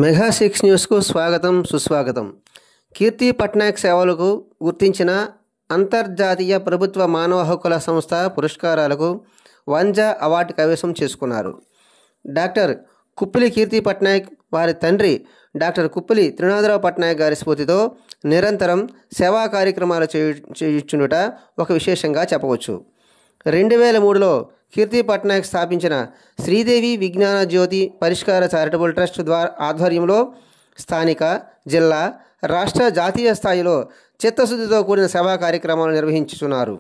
Mega 6 న్యూస్కు స్వాగతం సుస్వాగతం. కీర్తి పట్నాయక్ సేవలకు గుర్తించిన అంతర్జాతీయ ప్రభుత్వ మానవ హక్కుల సంస్థ పురస్కారాలకు వంజా అవార్డు కైవసం చేసుకున్నారు. డాక్టర్ కుప్పిలి కీర్తి పట్నాయక్ వారి తండ్రి డాక్టర్ కుప్పిలి త్రినాథరావు పట్నాయక్ గారి స్ఫూర్తితో నిరంతరం సేవా కార్యక్రమాలు చేయుచుండుట ఒక విశేషంగా చెప్పవచ్చు. 2003లో కీర్తి పట్నాయక్ స్థాపించిన శ్రీదేవి విజ్ఞాన జ్యోతి పరిష్కార చారిటబుల్ ట్రస్ట్ ఆధ్వర్యంలో స్థానిక, జిల్లా, రాష్ట్ర, జాతీయ స్థాయిలో చిత్తశుద్ధితో కూడిన సేవా కార్యక్రమాలు నిర్వహించుతున్నారు.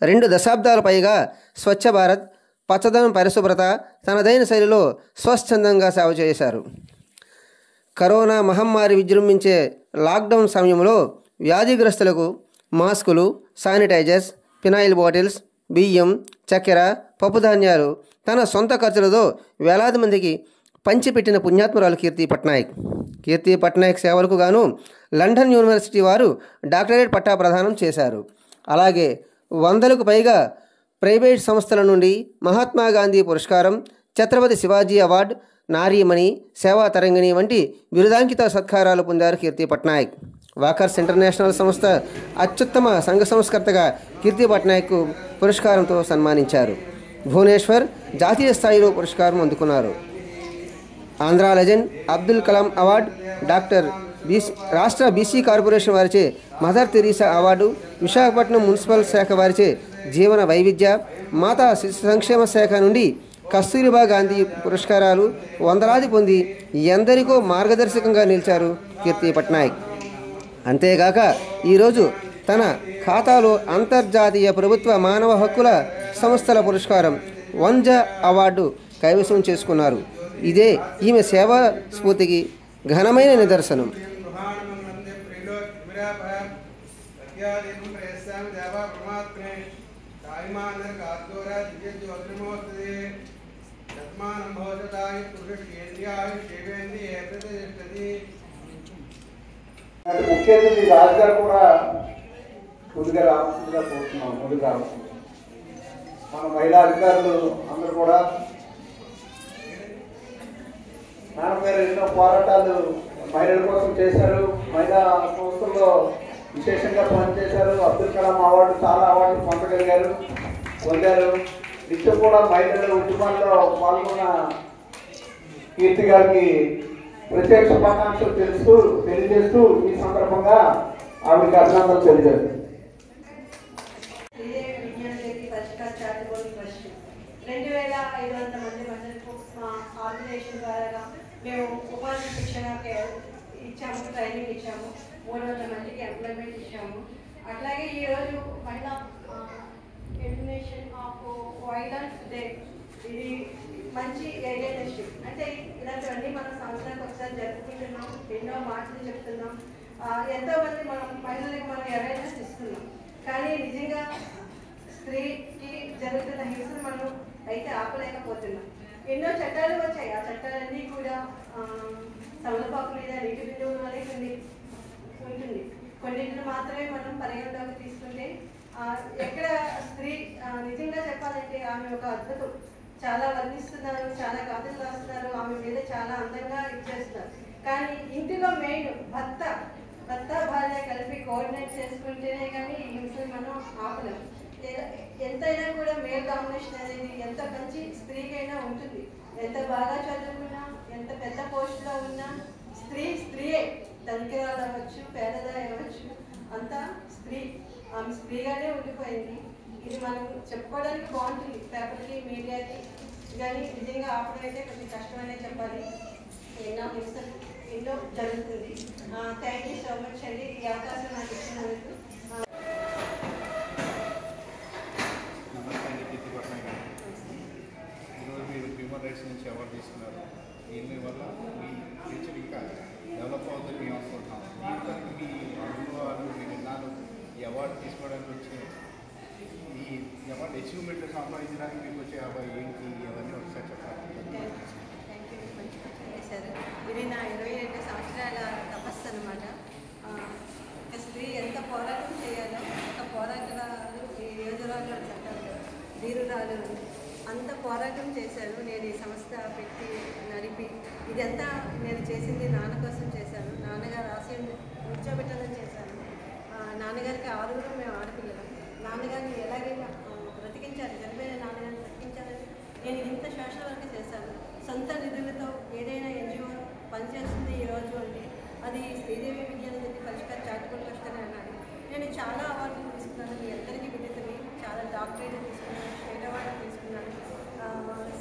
2 దశాబ్దాల పైగా స్వచ్ఛ భారత్, పచ్చదనం, పరిశుభ్రత తనదైన శైలిలో స్వచ్ఛందంగా సేవ చేశారు. కరోనా మహమ్మారి విజృంభించే లాక్డౌన్ సమయంలో వ్యాధిగ్రస్తులకు మాస్కులు, శానిటైజర్స్, ఫినాయిల్ బాటిల్స్, బియ్యం, చక్కెర, పప్పుధాన్యాలు తన సొంత ఖర్చులతో వేలాది మందికి పంచిపెట్టిన పుణ్యాత్మురాలు కీర్తి పట్నాయక్. కీర్తి పట్నాయక్ సేవలకు గాను లండన్ యూనివర్సిటీ వారు డాక్టరేట్ పట్టా ప్రదానం చేశారు. అలాగే 100కు పైగా ప్రైవేట్ సంస్థల నుండి మహాత్మా గాంధీ పురస్కారం, ఛత్రపతి శివాజీ అవార్డు, నారీమణి, సేవా తరంగిణి వంటి బిరుదాంకిత సత్కారాలు పొందారు కీర్తి పట్నాయక్. వాకర్స్ ఇంటర్నేషనల్ సంస్థ అత్యుత్తమ సంఘ సంస్కర్తగా కీర్తి పట్నాయక్ పురస్కారంతో సన్మానించారు. భువనేశ్వర్ జాతీయ స్థాయిలో పురస్కారం అందుకున్నారు. ఆంధ్ర లెజెండ్ అబ్దుల్ కలాం అవార్డు, రాష్ట్ర బీసీ కార్పొరేషన్ వారిచే mother Teresa award, Visakhapatnam municipal శాఖ వారిచే జీవన వైవిధ్య, మాతా శిశు సంక్షేమ శాఖ నుండి కస్తూరిబా గాంధీ పురస్కారాలు వందలాది పొంది ఎందరికో మార్గదర్శకంగా నిలిచారు కీర్తి పట్నాయక్. అంతేగాక ఈరోజు తన ఖాతాలో అంతర్జాతీయ ప్రభుత్వ మానవ హక్కుల సంస్థల పురస్కారం వంజా అవార్డు కైవసం చేసుకున్నారు. ఇదే ఈమె సేవా స్ఫూర్తికి ఘనమైన నిదర్శనం. ముఖ్య అతిథి రాజుగారు కూడా ముందుగా రావాల్సిందిగా కోరుతున్నాం. ముందుకు రావాల్సింది మన మహిళా అధికారులు అందరూ కూడా మేడం గారు ఎన్నో పోరాటాలు మహిళల కోసం చేశారు. మహిళా సంస్థల్లో విశేషంగా పనిచేశారు. అబ్దుల్ కలాం అవార్డు, చాలా అవార్డులు పొందారు. నిత్యం కూడా మహిళల ఉద్యమాల్లో పాల్గొన్న కీర్తి గారికి ప్రత్యేక శుభాకాంక్షలు తెలియజేస్తూ ఈ సందర్భంగా ఆవిడకి అభినందనలు తెలియజేస్తారు. 2500 మంది మహిళలకు మా ఆర్గనైజేషన్ ద్వారా మేము ఉపాధి శిక్షణ ఇచ్చాము, ట్రైనింగ్ ఇచ్చాము. 300 మందికి ఎంప్లాయ్మెంట్ ఇచ్చాము. అట్లాగే ఈరోజు మహిళా ఎలిమినేషన్ ఆఫ్ వైలెన్స్ డే, ఇది మంచి ఏరియానిస్టిక్. అంటే ఇలాంటివన్నీ మనం సంవత్సరానికి ఒకసారి జరుపుకుంటున్నాం. ఎన్నో మాటలు చెప్తున్నాం. ఎంతోమంది మహిళలకు మనం అవేర్నెస్ ఇస్తున్నాం. కానీ నిజంగా స్త్రీకి జరుగుతున్న హింసను మనం అయితే ఆపలేకపోతున్నాం. ఎన్నో చట్టాలు వచ్చాయి. ఆ చట్టాలన్నీ కూడా తమలపాకు మీద నీటి బిందువులు వల్లే కొన్ని ఉంటుంది. కొన్నింటిని మాత్రమే మనం పరిగణలోకి తీసుకుంటే ఎక్కడ స్త్రీ నిజంగా చెప్పాలంటే ఆమె ఒక అద్భుతం. చాలా వర్ణిస్తున్నారు, చాలా గాథలు రాస్తున్నారు, ఆమె మీద చాలా అందంగా ఇచ్చేస్తున్నారు. కానీ ఇంటిలో మెయిన్ భర్త భార్య కలిపి కోఆర్డినేట్ చేసుకుంటేనే కానీ ఈ హింసని మనం ఆపలేము. ఎంతైనా కూడా మేల్ డామినేషన్ అనేది ఎంత మంచి స్త్రీకైనా ఉంటుంది. ఎంత బాగా చదువుకున్నా, ఎంత పెద్ద పోస్టులో ఉన్నా స్త్రీయే. ధనికురాలు అవ్వచ్చు, పేదదా అవ్వచ్చు, అంతా స్త్రీ. ఆమె స్త్రీగానే ఉండిపోయింది. ఇది మనం చెప్పుకోవడానికి బాగుంటుంది పేపర్కి, మీడియాకి. కానీ నిజంగా ఆపడం అయితే కొంచెం కష్టమనే చెప్పాలి. ఎన్నో జరుగుతుంది. థ్యాంక్ యూ సో మచ్ అండి, ఈ అవకాశం నాకు ఇచ్చినందుకు. ఈరోజు మీరు హ్యూమన్ రైట్స్ నుంచి అవార్డు తీసుకున్నారు. దీనివల్ల మీ ఫ్యూచర్ ఇంకా డెవలప్ అవుతుంది మేము అనుకుంటున్నాం. దీనికి మీ అనుభవాలు, మీ విన్నాలు ఈ అవార్డు తీసుకోవడానికి వచ్చే ఈ అవార్డు అచీవ్మెంట్ సంపాదించడానికి మీకు వచ్చే అవార్డు ఏంటి, అవన్నీ ఒకసారి చెప్పాలి. Thank you. మంచి క్వశ్చన్ చేశారు. ఇది నా 22 సంవత్సరాల తపస్సు అనమాట. ఒక స్త్రీ ఎంత పోరాటం చేయాలో, ఒక పోరాటాలు ఈ రోజులలో చెప్పాలి, ధీరురాలు అంత పోరాటం చేశాను. నేను ఈ సంస్థ పెట్టి నడిపి ఇదంతా నేను చేసింది నాన్న కోసం చేశాను. నాన్నగారు ఆశయం కూర్చోబెట్టాలని చేశాను. నాన్నగారికి 6 మేము ఆడపిల్లలు. నాన్నగారిని ఎలాగైనా బ్రతికించాలి, చనిపోయిన నాన్నగారిని బ్రతికించాలని నేను ఇంత సోషల్ వర్క్ చేశాను. సొంత నిధులతో ఏదైనా ఎన్జిఓ పనిచేస్తుంది ఈరోజు అంటే అది శ్రీదేవి విద్యానిధి పరిష్కార చారిటబుల్ ట్రస్ట్ అని అన్నాడు. నేను చాలా అవార్డులు తీసుకున్నాను, మీ అందరికీ విదితని. చాలా డాక్టరేట్లు తీసుకున్నాను, స్టేట్ అవార్డులు తీసుకున్నాను.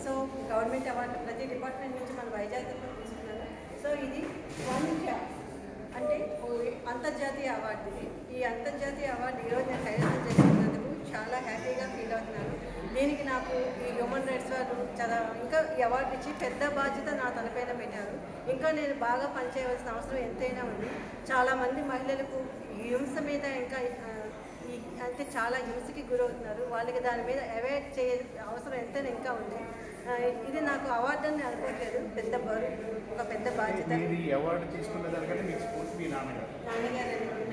సో గవర్నమెంట్ అవార్డు ప్రతి డిపార్ట్మెంట్ నుంచి మన వైజాగ్లో తీసుకున్నాను. సో ఇది వంజ అంటే అంతర్జాతీయ అవార్డు. ఇది ఈ అంతర్జాతీయ అవార్డు ఈరోజు నేను కైవసం చేసుకున్నందుకు చాలా హ్యాపీగా ఫీల్ అవుతున్నాను. దీనికి నాకు ఈ హ్యూమన్ రైట్స్ వారు చాలా ఇంకా ఈ అవార్డు ఇచ్చి పెద్ద బాధ్యత నా తలపైన పెట్టారు. ఇంకా నేను బాగా పనిచేయవలసిన అవసరం ఎంతైనా ఉంది. చాలామంది మహిళలకు హింస మీద ఇంకా అంటే చాలా హింసకి గురవుతున్నారు. వాళ్ళకి దాని మీద అవాయిడ్ చేయ అవసరం ఎంతైనా ఇంకా ఉంది. ఇది నాకు అవార్డు అని అనుకోవట్లేదు, ఒక పెద్ద బాధ్యత.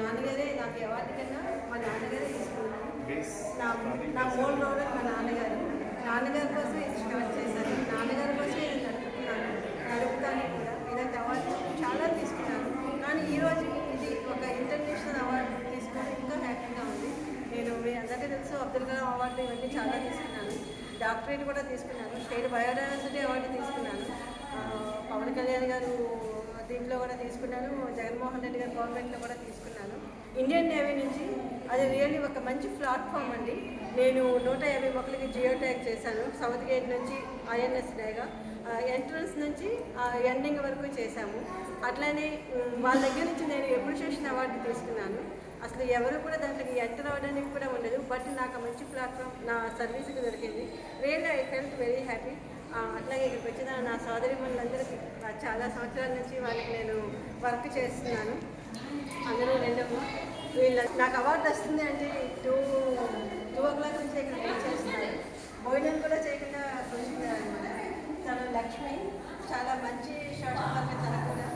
నాన్నగారే నాకు అవార్డు కన్నా మా నాన్నగారే తీసుకున్నాను. నా మూడు రోజులు మా నాన్నగారి కోసం స్టార్ట్ చేశాను. నాన్నగారి కోసం నేను నడుపుతాను కూడా. ఇలాంటి అవార్డు చాలా తీసుకున్నాను. కానీ ఈరోజు ఇది ఒక ఇంటర్నేషనల్ అవార్డు తీసుకుని ఇంకా హ్యాపీగా ఉంది. నేను మీ అందరికీ తెలుసు అబ్దుల్ కలాం అవార్డు ఇవన్నీ చాలా తీసుకున్నాను. డాక్టరేట్ కూడా తీసుకున్నాను. స్టేట్ బయోడైవర్సిటీ అవార్డు తీసుకున్నాను. పవన్ కళ్యాణ్ గారు దీంట్లో కూడా తీసుకున్నాను. జగన్మోహన్ రెడ్డి గారు గవర్నమెంట్లో కూడా తీసుకున్నాను. ఇండియన్ నేవీ నుంచి అది రియల్లీ ఒక మంచి ప్లాట్ఫామ్ అండి. నేను 150 మొక్కలకి జియో ట్యాగ్ చేశాను. సౌత్ గేట్ నుంచి INS డేగా ఎంట్రన్స్ నుంచి ఎండింగ్ వరకు చేశాము. అట్లానే వాళ్ళ దగ్గర నుంచి నేను అప్రిషియేషన్ అవార్డు తీసుకున్నాను. అసలు ఎవరు కూడా దాంట్లోకి ఎంటర్ అవ్వడానికి కూడా ఉండదు. బట్ నాకు మంచి ప్లాట్ఫామ్ నా సర్వీస్కి దొరికింది. Really I felt very happy. అట్లాగే ఇక్కడికి వచ్చిన నా సోదరిమణులందరికీ చాలా సంవత్సరాల నుంచి వాళ్ళకి నేను వర్క్ చేస్తున్నాను. అందరూ వీళ్ళ నాకు అవార్డు వస్తుంది అంటే 2 o'clock నుంచి ఇక్కడ వెయిట్ చేస్తున్నారు. భోజనం కూడా చేయకుండా కూర్చున్నారు అనమాట. తను లక్ష్మి చాలా మంచి సోషల్ వర్క్. తన కూడా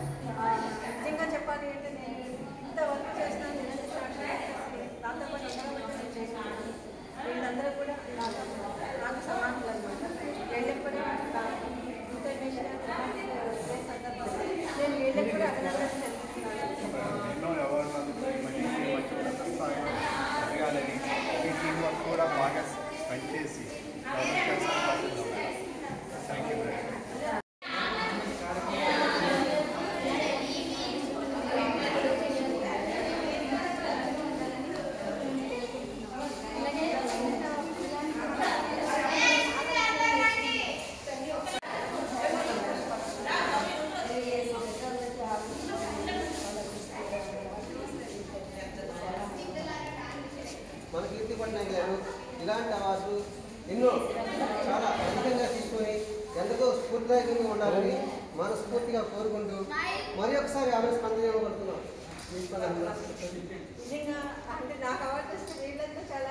నిజంగా చెప్పాలి అంటే నేను ఇంత వర్క్ చేస్తున్నాను. నేనంటే సోషల్ వర్క్ నాతో పాటు అందరూ నేను చేస్తున్నాను. వీళ్ళందరూ కూడా నాకు సమానులు అనమాట. వీళ్ళకి కూడా ఇంటర్నేషనల్ సందర్భంగా నేను వీళ్ళకి కూడా అభినందనలు తెలుపుతున్నాను. కూడా బాగా పనిచేసి థ్యాంక్ యూ. మన కీర్తి పట్నాయక్ గారు ఇలాంటి అవార్డు ఎన్నో చాలా అధికంగా తీసుకొని ఎంతకో స్ఫూర్తిదాయకంగా ఉండాలని మనస్ఫూర్తిగా కోరుకుంటూ మరి ఒకసారి ఆమె స్పందన ఇవ్వబడుతున్నాం. నిజంగా అంటే నాకు అవార్డు వస్తే వీళ్ళంతా చాలా